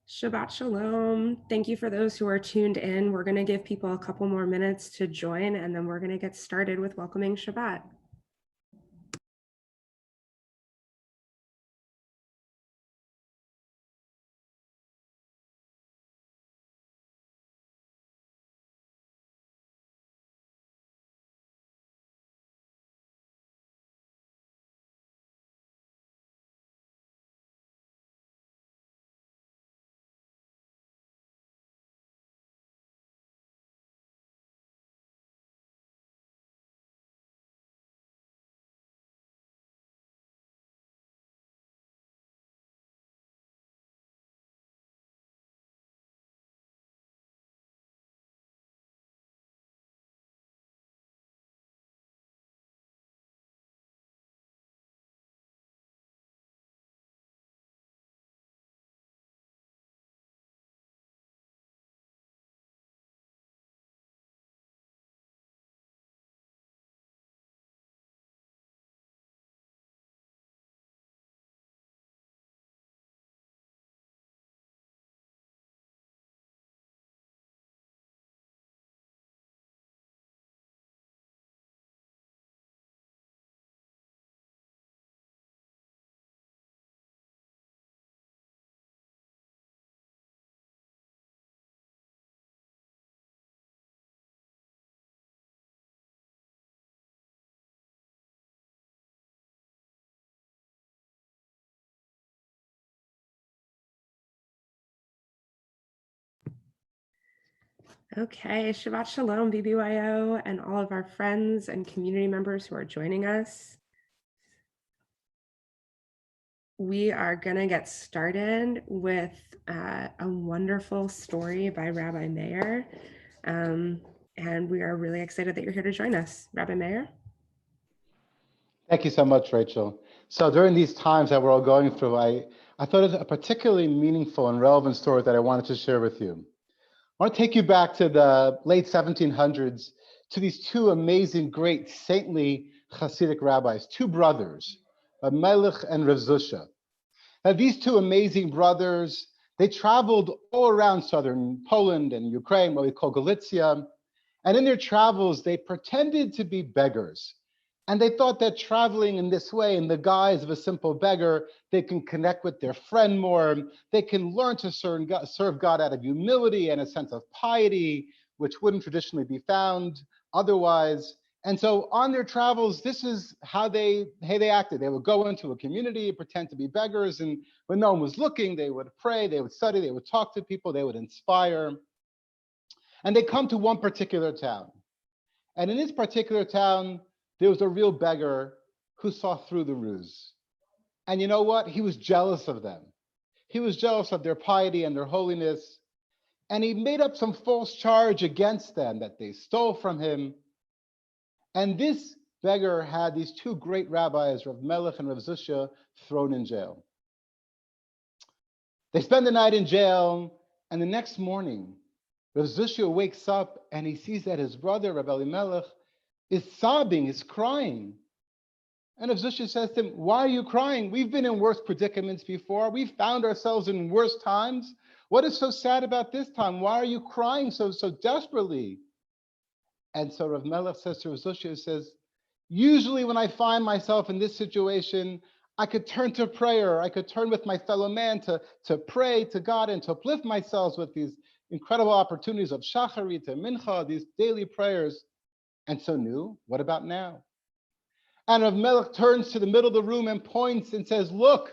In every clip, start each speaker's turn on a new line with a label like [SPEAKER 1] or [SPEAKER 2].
[SPEAKER 1] Shabbat Shalom. Thank you for those who are tuned in. We're going to give people a couple more minutes to join, and then we're going to get started with welcoming Shabbat. Okay, Shabbat Shalom, BBYO, and all of our friends and community members who are joining us. We are going to get started with a wonderful story by Rabbi Meir. And we are really excited that you're here to join us. Rabbi Meir?
[SPEAKER 2] Thank you so much, Rachel. So during these times that we're all going through, I thought it was a particularly meaningful and relevant story that I wanted to share with you. I want to take you back to the late 1700s to these two amazing, great, saintly Hasidic rabbis, two brothers, Rav Melech and Rav Zusha. Now, these two amazing brothers, they traveled all around southern Poland and Ukraine, what we call Galicia. And in their travels, they pretended to be beggars. And they thought that traveling in this way, in the guise of a simple beggar, they can connect with their friend more. They can learn to serve God out of humility and a sense of piety, which wouldn't traditionally be found otherwise. And so on their travels, this is how they acted. They would go into a community, pretend to be beggars, and when no one was looking, they would pray, they would study, they would talk to people, they would inspire. And they come to one particular town. And in this particular town, there was a real beggar who saw through the ruse. And you know what? He was jealous of them. He was jealous of their piety and their holiness. And he made up some false charge against them that they stole from him. And this beggar had these two great rabbis, Rav Melech and Rav Zusha, thrown in jail. They spend the night in jail, and the next morning, Rav Zusha wakes up and he sees that his brother, Rav Elimelech, is sobbing, is crying. And Rav Zusha says to him, "Why are you crying? We've been in worse predicaments before. We've found ourselves in worse times. What is so sad about this time? Why are you crying so desperately?" And so Rav Melech says to Rav Zusha, he says, "Usually when I find myself in this situation, I could turn to prayer. I could turn with my fellow man to pray to God and to uplift myself with these incredible opportunities of Shacharit to Mincha, these daily prayers. And so new, what about now?" And Rav Melech turns to the middle of the room and points and says, "Look,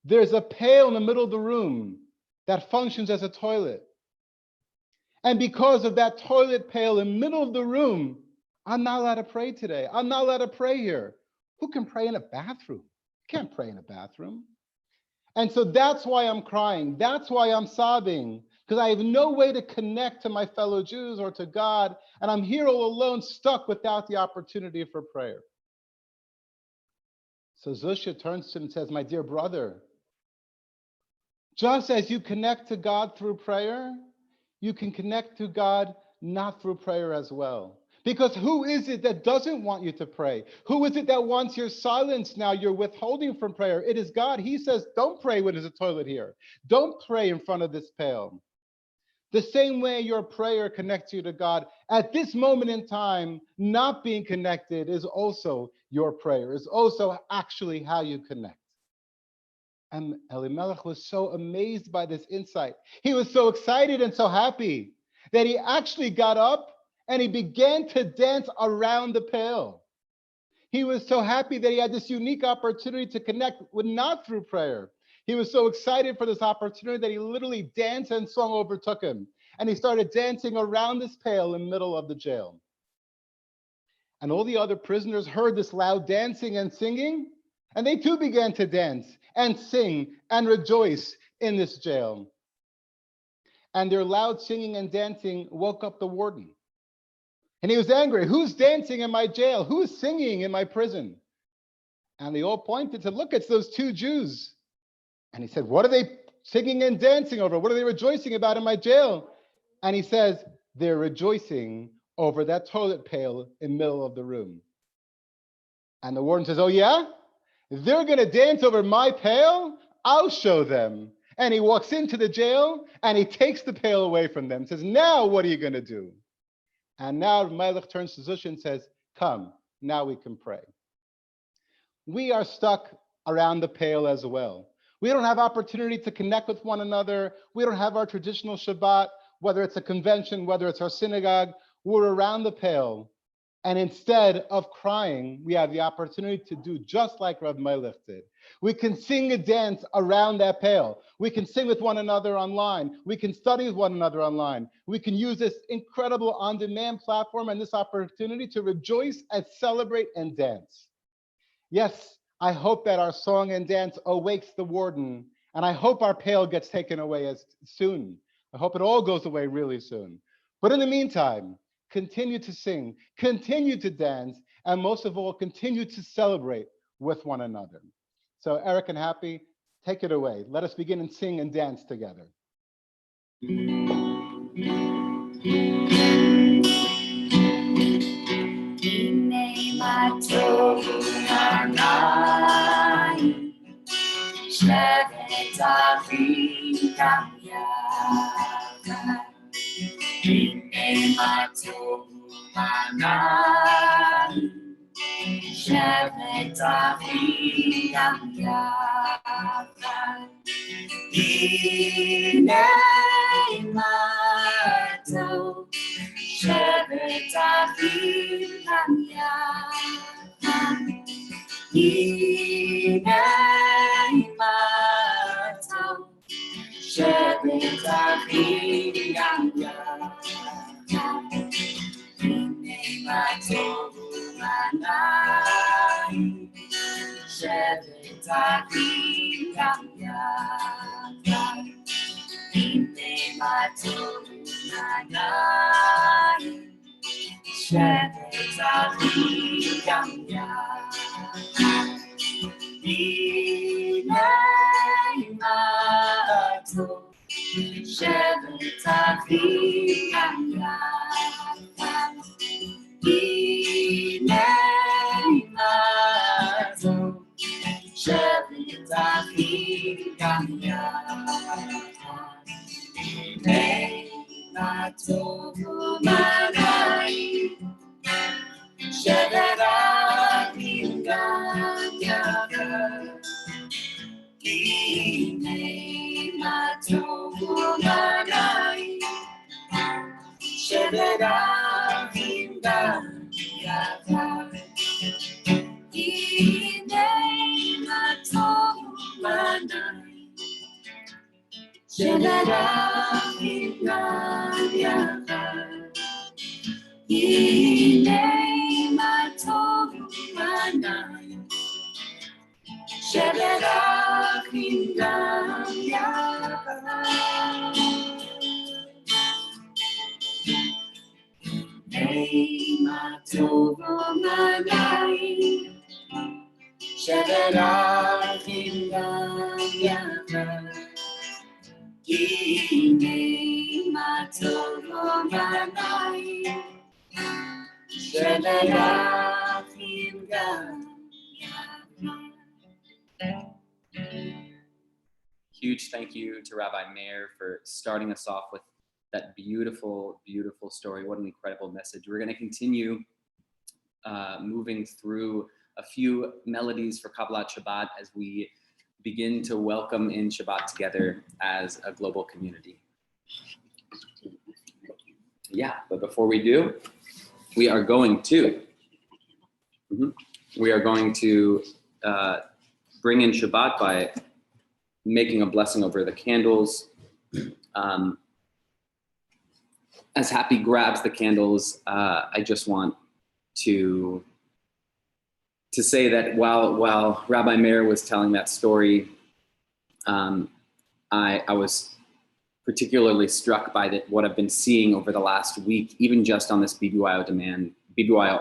[SPEAKER 2] there's a pail in the middle of the room that functions as a toilet. And because of that toilet pail in the middle of the room, I'm not allowed to pray today. I'm not allowed to pray here. Who can pray in a bathroom? You can't pray in a bathroom. And so that's why I'm crying. That's why I'm sobbing, because I have no way to connect to my fellow Jews or to God. And I'm here all alone, stuck without the opportunity for prayer." So Zusha turns to him and says, "My dear brother, just as you connect to God through prayer, you can connect to God not through prayer as well. Because who is it that doesn't want you to pray? Who is it that wants your silence now? You're withholding from prayer. It is God. He says, don't pray when there's a toilet here. Don't pray in front of this pail. The same way your prayer connects you to God, at this moment in time, not being connected is also your prayer, is also actually how you connect. And Elimelech was so amazed by this insight. He was so excited and so happy that he actually got up and he began to dance around the pail. He was so happy that he had this unique opportunity to connect with not through prayer. He was so excited for this opportunity that he literally danced and song overtook him. And he started dancing around this pail in the middle of the jail. And all the other prisoners heard this loud dancing and singing, and they too began to dance and sing and rejoice in this jail. And their loud singing and dancing woke up the warden. And he was angry. Who's dancing in my jail? Who's singing in my prison? And they all pointed and said, look, it's those two Jews. And he said, what are they singing and dancing over? What are they rejoicing about in my jail? And he says, they're rejoicing over that toilet pail in the middle of the room. And the warden says, oh yeah? They're going to dance over my pail? I'll show them. And he walks into the jail and he takes the pail away from them. Says, now what are you going to do? And now Melech turns to Zusha and says, come, now we can pray. We are stuck around the pail as well. We don't have opportunity to connect with one another. We don't have our traditional Shabbat, whether it's a convention, whether it's our synagogue. We're around the pail. And instead of crying, we have the opportunity to do just like Rav Melech did. We can sing and dance around that pail. We can sing with one another online. We can study with one another online. We can use this incredible on-demand platform and this opportunity to rejoice and celebrate and dance. Yes, I hope that our song and dance awakes the warden, and I hope our pail gets taken away as soon. I hope it all goes away really soon. But in the meantime, continue to sing, continue to dance, and most of all, continue to celebrate with one another. So Eric and Happy, take it away. Let us begin and sing and dance together.
[SPEAKER 3] שמלכים גם יחד. Huge thank you to Rabbi Meir for starting us off with that beautiful, beautiful story. What an incredible message. We're going to continue moving through a few melodies for Kabbalat Shabbat as we begin to welcome in Shabbat together as a global community. Yeah, but before we do, we are going to bring in Shabbat by making a blessing over the candles. As Happy grabs the candles, I just want to say that while Rabbi Meir was telling that story, I was particularly struck by what I've been seeing over the last week, even just on this BBYO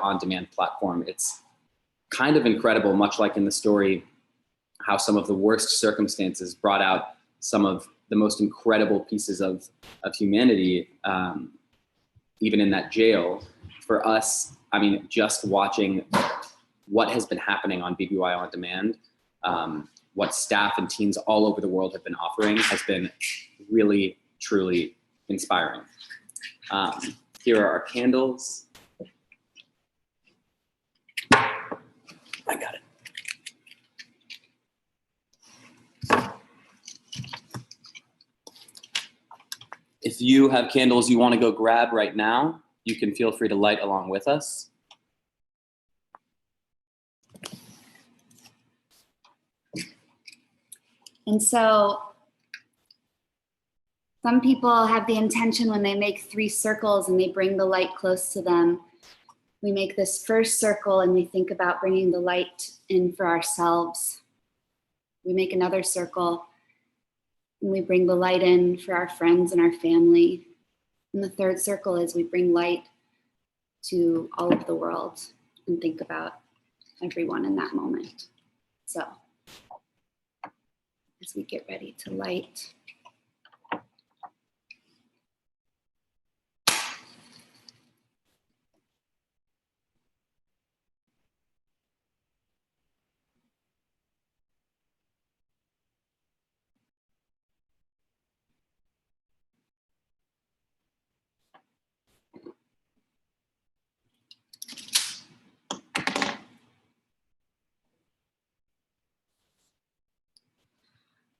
[SPEAKER 3] on demand platform. It's kind of incredible, much like in the story, how some of the worst circumstances brought out some of the most incredible pieces of humanity, even in that jail. For us, I mean, just watching what has been happening on BBYO on demand, what staff and teams all over the world have been offering has been really, truly inspiring. Here are our candles. I got it. If you have candles you want to go grab right now, you can feel free to light along with us.
[SPEAKER 4] And so some people have the intention when they make 3 circles and they bring the light close to them. We make this first circle and we think about bringing the light in for ourselves. We make another circle and we bring the light in for our friends and our family. And the third circle is we bring light to all of the world and think about everyone in that moment. So as we get ready to light.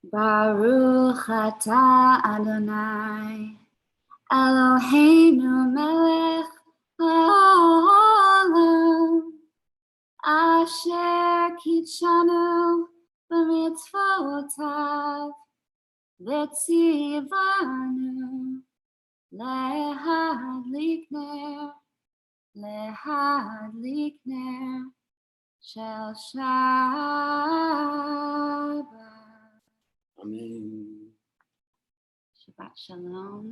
[SPEAKER 4] Baruch atah Adonai, Eloheinu melech haolam, asher kitshanu b'mitzvotav, v'tzivanu lehadlik ner shel Shabbat.
[SPEAKER 3] Amen.
[SPEAKER 4] Shabbat Shalom.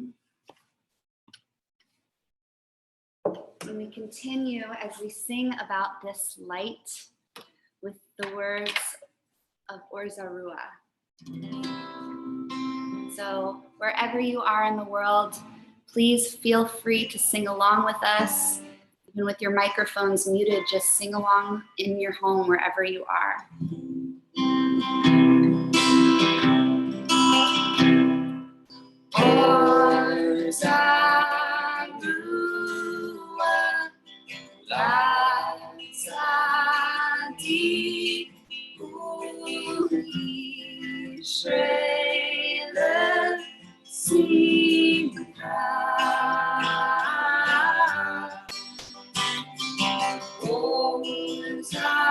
[SPEAKER 4] And we continue as we sing about this light with the words of Or Zarua. So wherever you are in the world, please feel free to sing along with us. Even with your microphones muted, just sing along in your home wherever you are. Or Zarua, Tzadi, Yisrael, Simcha. Or Zarua,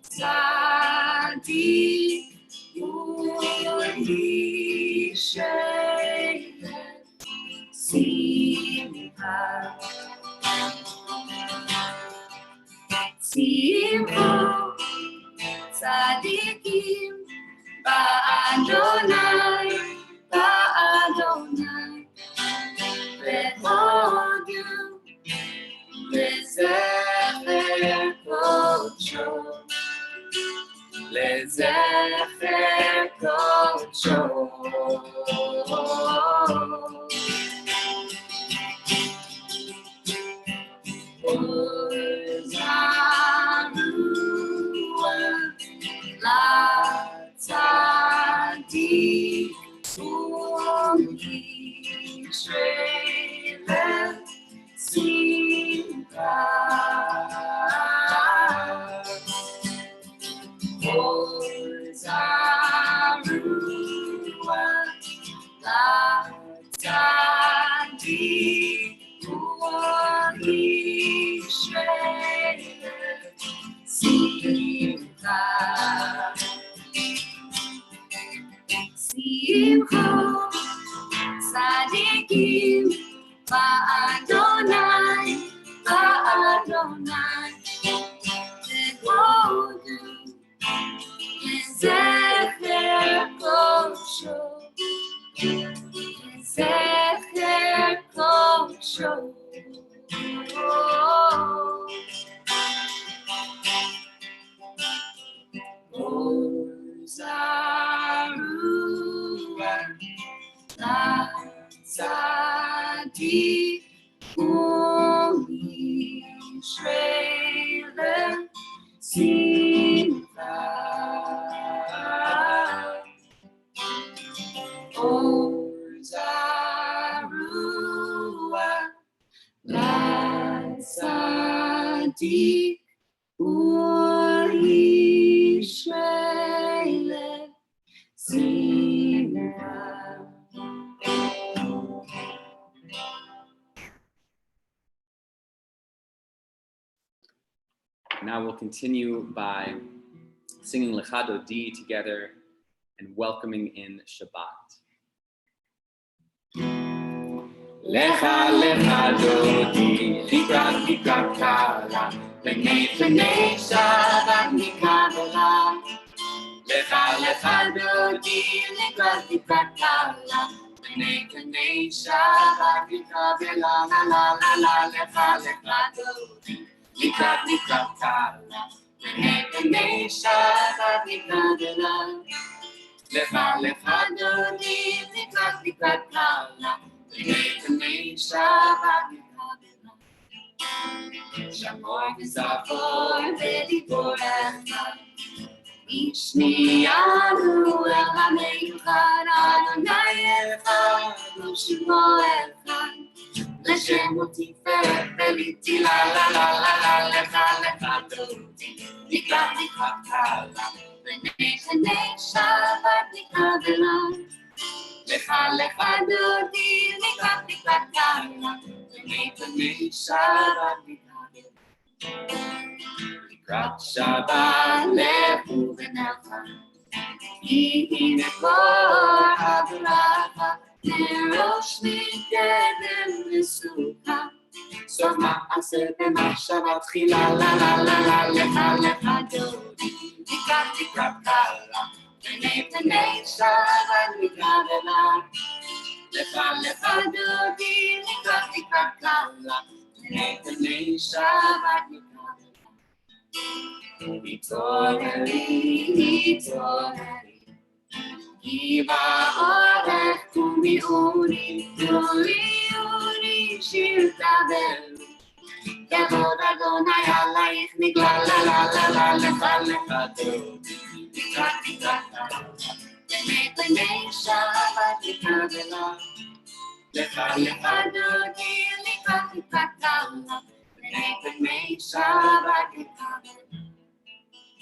[SPEAKER 4] Tzadi, Simcha. Simcha, tzadikim, ba'Adonai, ve'hodu, lezecher kodsho, lezecher kodsho. show. Zarua la tzadi umi shrele simcha. Zarua la tzadi umi shrele simcha.
[SPEAKER 3] Now we'll continue by singing Lecha Dodi together and welcoming in Shabbat. Lecha Lecha Dodi, Likrat Likrat Kala, B'nei B'nei Shabbat Mikabbalat. Lecha Lecha Dodi, Likrat Likrat Kala, B'nei B'nei Shabbat Mikabbalat. La la la la, Lecha Lecha Dodi, Likrat Likrat Kala, B'nei B'nei Shabbat Mikabbalat. Lecha Lecha Dodi, Likrat Likrat Kala, B'nei B'nei Shabbat Mikabbalat. Shamor v'zavor v'dibor echad, Ishmiyanu el ha'meichad, Adonai echad, Shemo echad. L'Shem u'tiferet v'liti la la la la la. Lecha Lecha Dodi, Likrat Likrat Kala, B'nei B'nei Shabbat Mikabbalat. Lecha Lecha Dodi, Likrat Likrat Kala, B'nei B'nei Shabbat Mikabbalat. Likrat Shabbat lechu v'nelcha, Yihi nekor habracha, Nerosh mikdem v'suka, Sof ma'aseh b'machshava tchila. La la la la, Lecha Lecha Dodi, Likrat Likrat Kala, B'nei B'nei Shabbat Mikabbalat. Lecha Lecha Dodi, Likrat Likrat Kala, B'nei B'nei Shabbat Mikabbalat. Hitoreri, hitoreri, Giva orech kumi uri, uri uri shir taveru. Kevod Adonai alayich nigla. La la la la, Lecha Lecha Dodi, Likrat Likrat Kala, B'nei B'nei Shabbat Mikabbalat. Lecha Lecha Dodi, Likrat Likrat Kala, B'nei B'nei Shabbat Mikabbalat.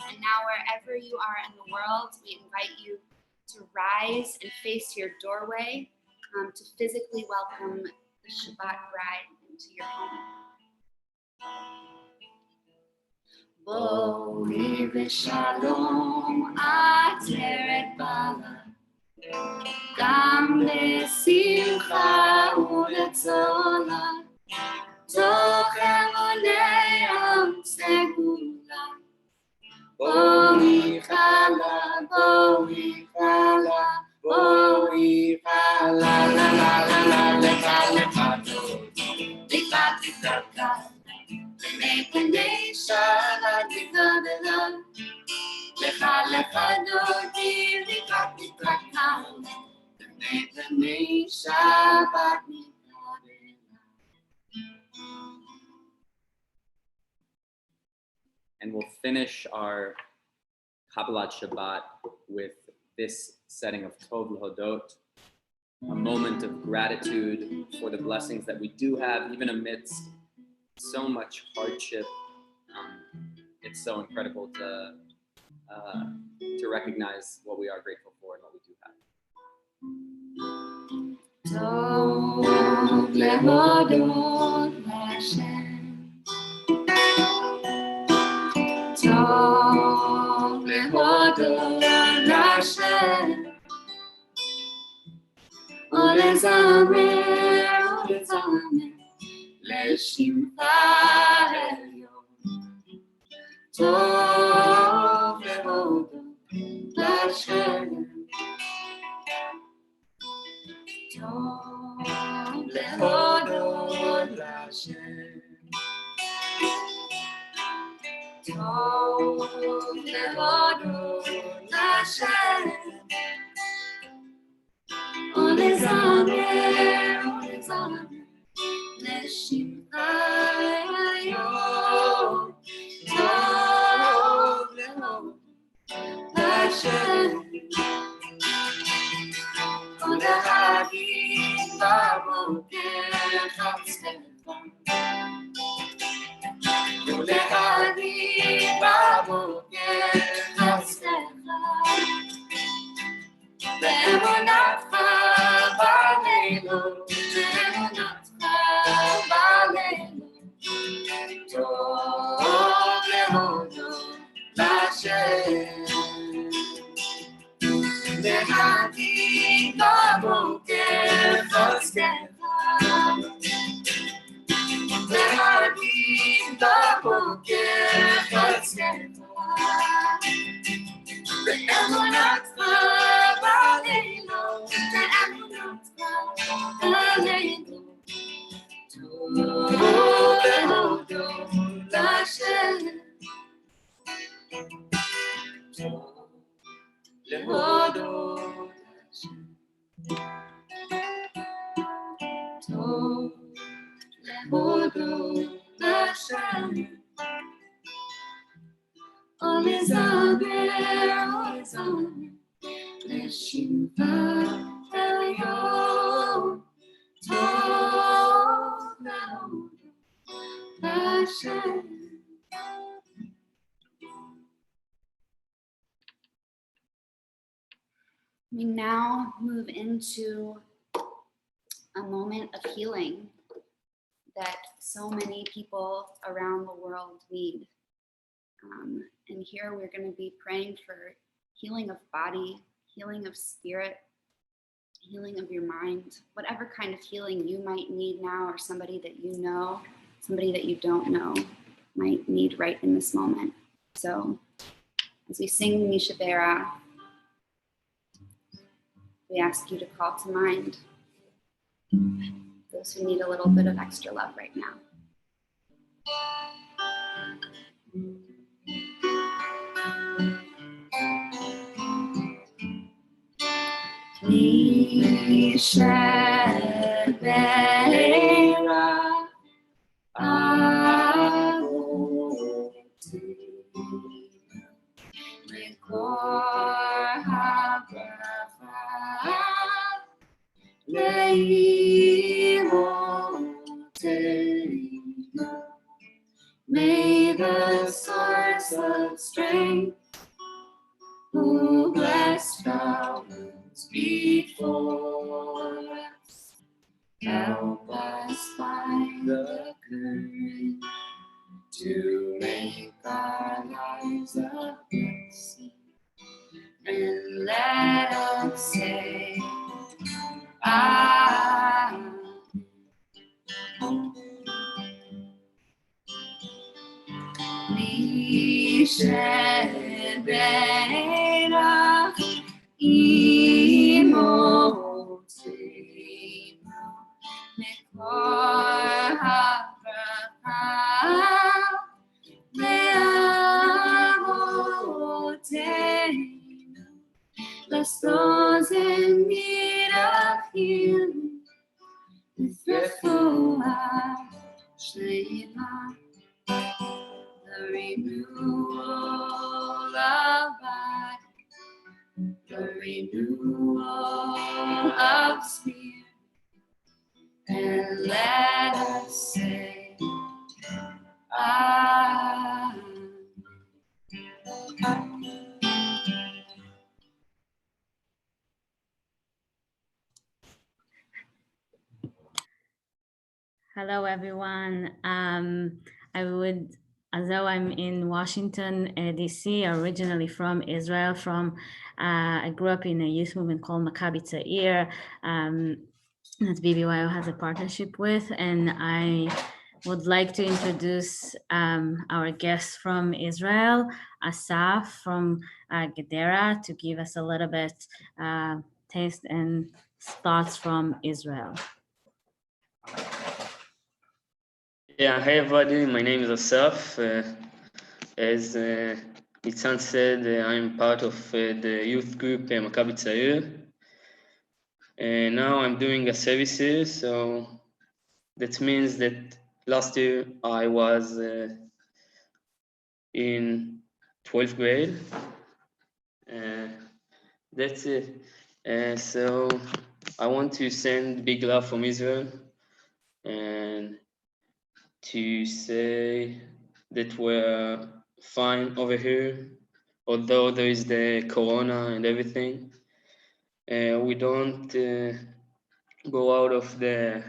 [SPEAKER 3] And now, wherever you are in the world, we invite you to rise and face your doorway to physically welcome the Shabbat bride into your home. Boi v'shalom ateret bala, gam lesimcha u'letzola, toch emonei am segula. Boi chala, boi chala, boi chala, la la la la. Lecha Lecha Dodi, Likrat Likrat Kala, B'nei B'nei Shabbat Mikabbalat. Lecha Lecha Dodi, Likrat Likrat Kala, B'nei B'nei Shabbat Mikabbalat. And we'll finish our Kabbalat Shabbat with this setting of Tov L'Hodot, a moment of gratitude for the blessings that we do have, even amidst so much hardship. It's so incredible to recognize what we are grateful for and what we do have. Tov L'Hodot Hashem. Tov L'Hodot Hashem, Olezamer, Olezamer, L'Shimcha Elyon. Tov L'Hodot Hashem, Tov L'Hodot
[SPEAKER 5] Lashem. Tov lehodot Lashem. Olezamer, olezamer, לשמחיה. טוב להודות להשם. עוד להגיד בבוקר חסדך. עוד להגיד בבוקר חסדך. באמונתך בלילות, באמונתך בלילות. טוב להודות להשם. להגיד בבוקר חסדך. להגיד בבוקר חסדך. באמונתך בלילות, באמונתך בלילות. טוב להודות להשם. טוב להודות להשם. טוב להודות להשם. ולזמר, ולזמר, לשמחת היום. טוב להודות להשם.
[SPEAKER 4] We now move into a moment of healing that so many people around the world need. And here we're going to be praying for healing of body, healing of spirit, healing of your mind, whatever kind of healing you might need now, or somebody that you know, somebody that you don't know might need right in this moment. So as we sing Mishabera, we ask you to call to mind those who need a little bit of extra love right now.
[SPEAKER 5] Mishabera avuti mikor habracha leimotenu. May the source of strength, who blessed our wounds before us, help us find the courage to make our lives a blessing, and let us say, Amen. Mishabera imotenu mikor habracha leavotenu. Bless those in need of healing with refuah shlema. The renewal of body, the renewal of spirit, and let us say, Amen.
[SPEAKER 6] Hello, everyone. Although I'm in Washington, DC, originally from Israel, I grew up in a youth movement called Maccabi Tza'ir, that BBYO has a partnership with, and I would like to introduce our guest from Israel, Asaf from Gedera, to give us a little bit taste and thoughts from Israel.
[SPEAKER 7] Yeah, hey everybody, my name is Asaf. As Nitzan said, I'm part of the youth group Maccabi Tzair. Now I'm doing a services, so that means that last year I was in 12th grade. That's it. So I want to send big love from Israel and to say that we're fine over here, although there is the corona and everything. We don't go out of the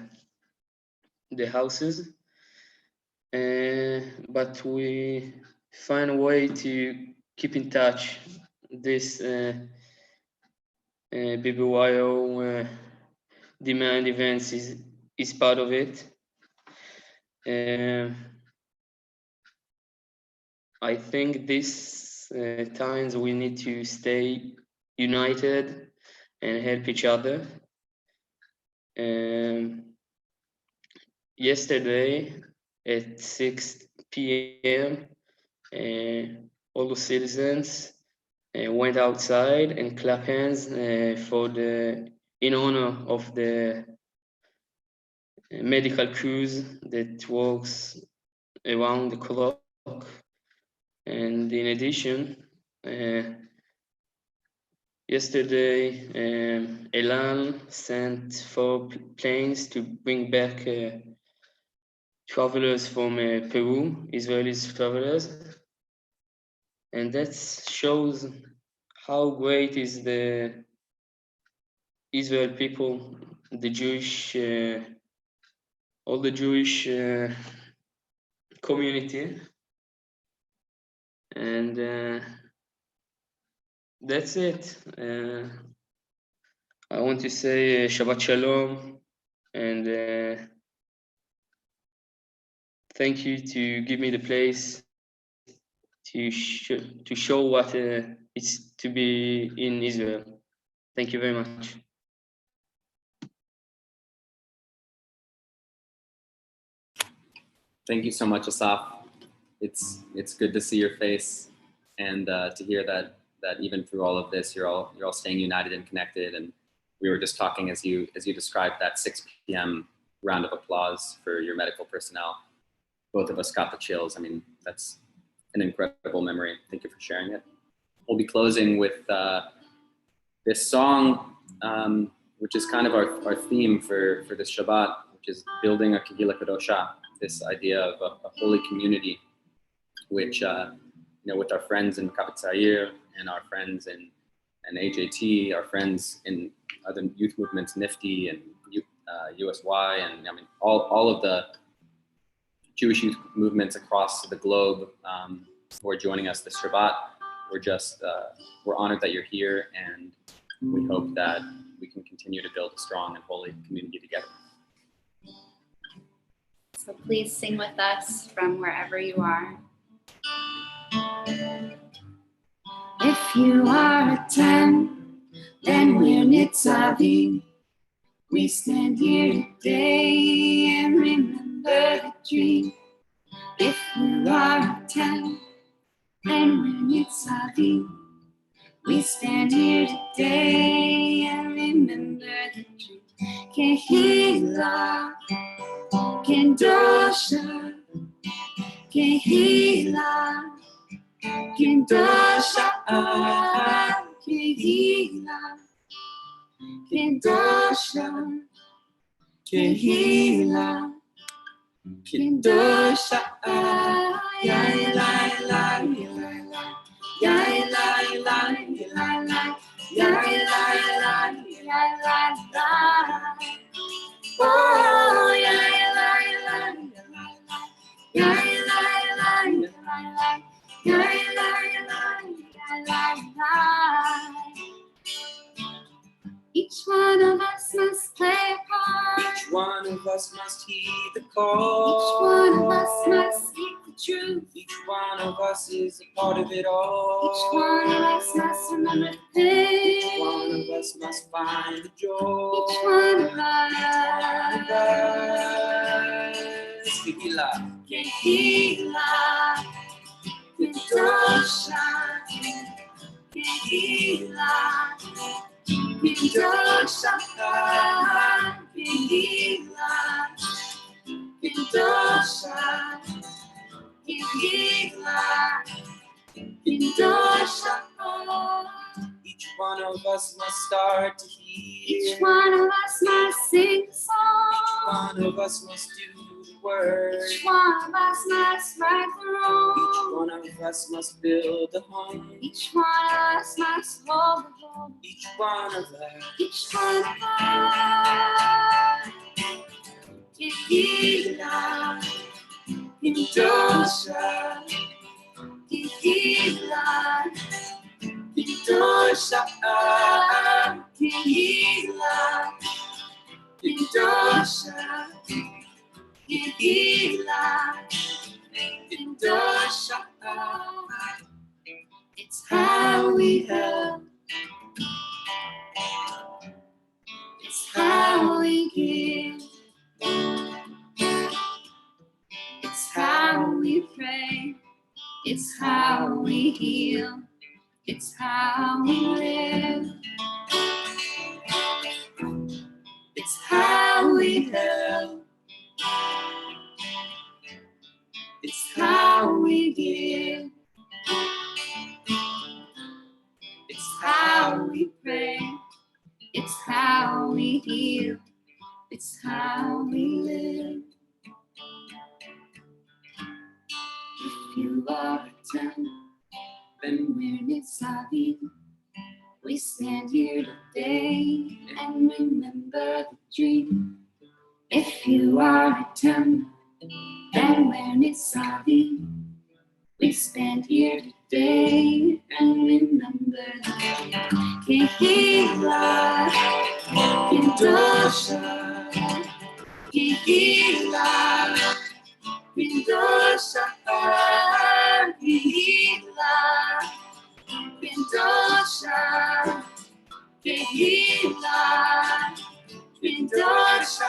[SPEAKER 7] houses, but we find a way to keep in touch. This BBYO demand events is part of it. I think these times we need to stay united and help each other. Yesterday at 6 p.m., all the citizens went outside and clapped hands in honor of the medical crews that works around the clock. And in addition, yesterday, Elan sent 4 planes to bring back travelers from Peru, Israeli travelers. And that shows how great is the Israel people, the Jewish, all the Jewish community. And that's it. I want to say Shabbat Shalom and thank you to give me the place to show what it's to be in Israel. Thank you very much.
[SPEAKER 3] Thank you so much, Asaf. It's good to see your face and to hear that even through all of this, you're all staying united and connected. And we were just talking as you described that 6 p.m. round of applause for your medical personnel. Both of us got the chills. I mean, that's an incredible memory. Thank you for sharing it. We'll be closing with this song, which is kind of our theme for this Shabbat, which is building a Kehila Kadosha, this idea of a holy community, which, with our friends in Maccabi Tzair and our friends in AJT, our friends in other youth movements, NIFTY and USY, and I mean, all of the Jewish youth movements across the globe who are joining us this Shabbat. We're honored that you're here, and we hope that we can continue to build a strong and holy community together.
[SPEAKER 4] So please sing with us from wherever you are.
[SPEAKER 5] If you are a 10, then we're Nitzavim. We stand here today and remember the dream. If you are a 10, then we're Nitzavim. We stand here today and remember the dream. Kehila, Kendosha, Kehila, Kendosha, Kehila, Kendosha, Kehila, Kendosha, ya la la la ya la la la ya la la oh ya la each one of us must play a part.
[SPEAKER 3] Each one of us must heed the call.
[SPEAKER 5] Each one of us must speak the truth.
[SPEAKER 3] Each one of us is a part of it all.
[SPEAKER 5] Each one of us must remember the pain.
[SPEAKER 3] Each one of us must find the joy.
[SPEAKER 5] Each one of us.
[SPEAKER 3] Kehila,
[SPEAKER 5] Kehila, Kedosha, Kehila, Kedosha, Kehila, Kedosha, Kehila, Kedosha.
[SPEAKER 3] each one of us must start to hear.
[SPEAKER 5] Each one of us must sing a song.
[SPEAKER 3] Each one of us must do the word.
[SPEAKER 5] Each one of us must right the
[SPEAKER 3] Each
[SPEAKER 5] wrong.
[SPEAKER 3] one of us must build a home.
[SPEAKER 5] Each one of us must hold the home.
[SPEAKER 3] Each one of us.
[SPEAKER 5] Each one of us. Kehila, Kedosha, Kehila, Kedosha, Kehila, Kedosha, Kehila, Kedosha. It's how we help. It's how we give. It's how we pray. It's how we heal. It's how we live. It's how we help. It's how we give. It's how we pray. It's how we heal. It's how we live. If you are a 10, then we're Nitzavim. We stand here today and remember the dream. If you are a 10, then we're Nitzavim. We stand here today and remember the dream. Kehila, Kedosha, Kehila, Kedosha, Kehila, Kedosha, Kehila, Kedosha,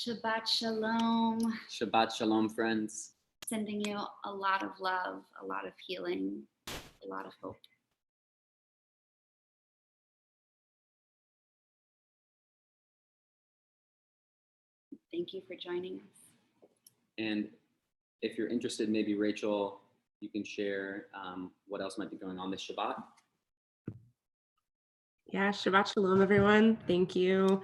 [SPEAKER 5] Shabbat Shalom.
[SPEAKER 3] Shabbat Shalom, friends.
[SPEAKER 4] Sending you a lot of love, a lot of healing, a lot of hope. Thank you for joining us.
[SPEAKER 3] And if you're interested, maybe Rachel, you can share what else might be going on this Shabbat.
[SPEAKER 1] Yeah, Shabbat Shalom, everyone. Thank you,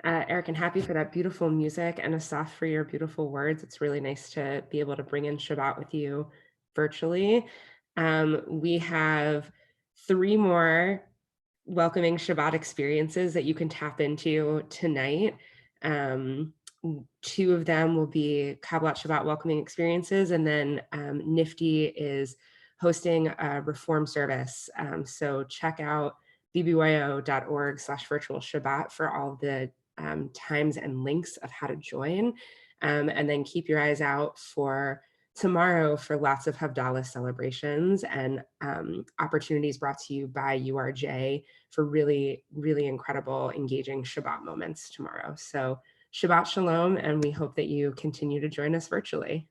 [SPEAKER 1] Eric and Happy, for that beautiful music, and Asaf for your beautiful words. It's really nice to be able to bring in Shabbat with you virtually. We have 3 more welcoming Shabbat experiences that you can tap into tonight. 2 of them will be Kabbalat Shabbat welcoming experiences, and then Nifty is hosting a reform service. So check out bbyo.org/virtual Shabbat for all the times and links of how to join. And then keep your eyes out for tomorrow for lots of Havdalah celebrations and opportunities brought to you by URJ for really, really incredible, engaging Shabbat moments tomorrow. So Shabbat Shalom, and we hope that you continue to join us virtually.